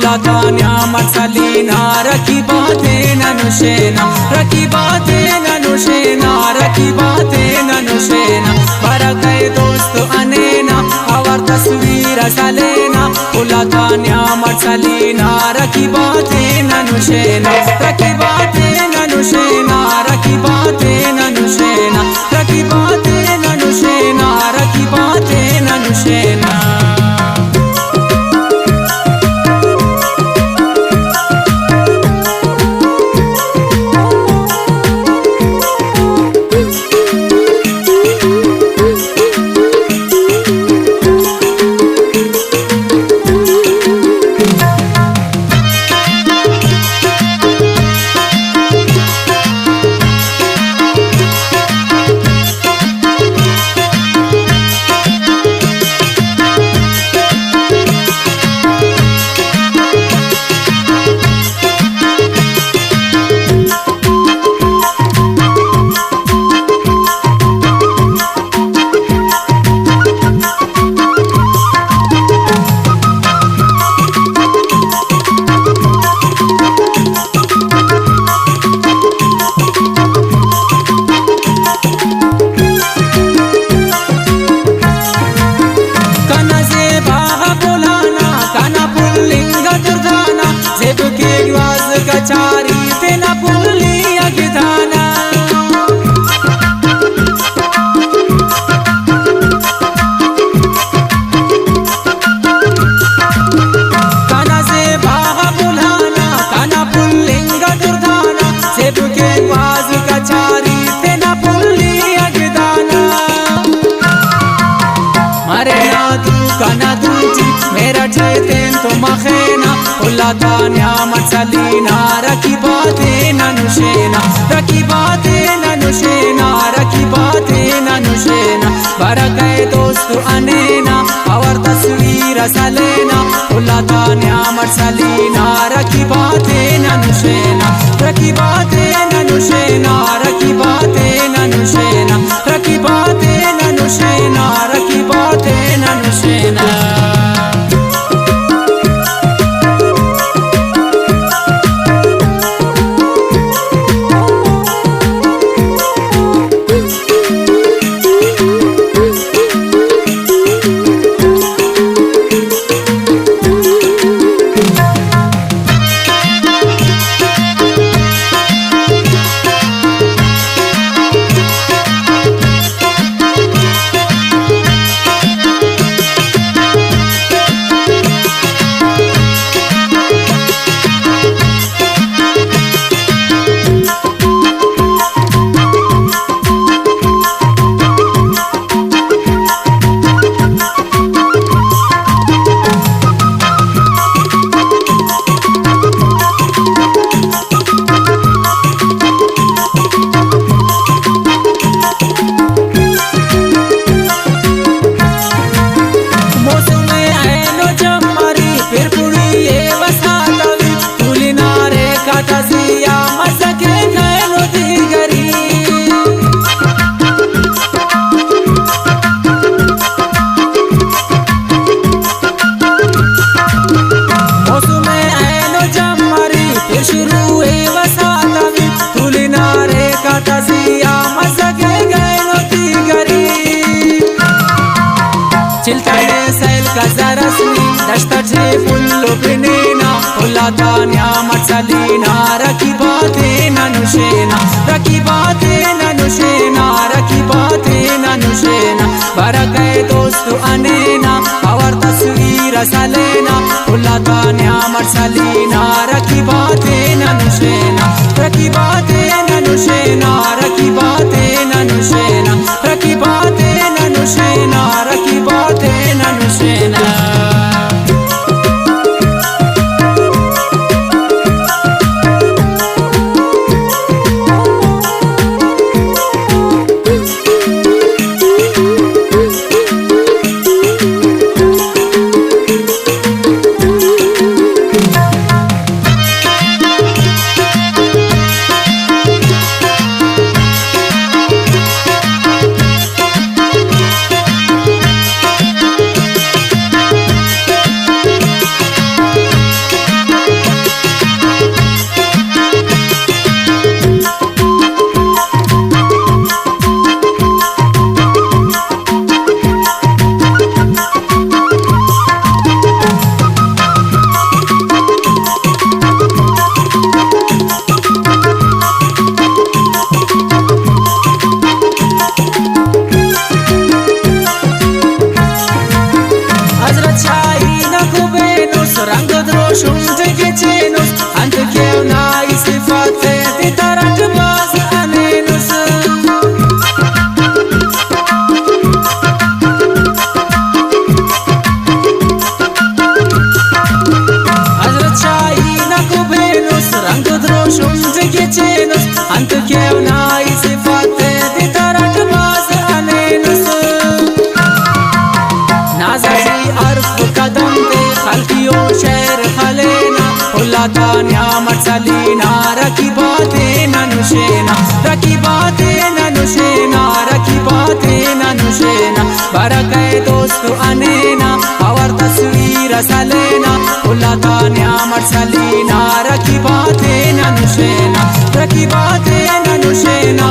Ulatanya matsalina rakibate nanushena rakibate nanushena rakibate nanushena barakai dosto anena awar tasveer salena Ulatanya matsalina rakibate nanushena rakibate nanushena rakibate nanushena rakibate nanushena rakibate nanushena Kachari tena pulli agidana kana se baha bulana kana pullinga durdana sebke waz kachari tena pulli agidana mare na tu kana tuji mera jayten to makhena Ulatanya matsalina rakibate nanushena rakibate nanushena rakibate nanushena barakai dostu anena awar tasveer salena Ulatanya matsalina rakibate nanushena rakibate nanushena rakibate nanushena rakibate nanushena rakibate nanushena Chiltane sail kazarasni dashtaje pullo pinena Ulatanya matsalina rakibate nanushena rakibate nanushena rakibate nanushena barakai dostu anena awar tasveer salena Ulatanya matsalina rakibate nanushena rakibate nanushena rakibate nanushena rakibate nanushena rakibate nanushena kubenus rang droshum tegecenus ant kevna isifate titarak baz anenus Hazrat Shaina kubenus rang droshum tegecenus ant kevna isifate titarak baz anenus Nazaji arf kadam te khalqiyo sher khalena Ulata niyamat salina rakibate nanushena Rakibate nanushena Rakibate nanushena Barakay dostu anena Awar tasveer salena Ulata niyamat salina Rakibate nanushena Rakibate nanushena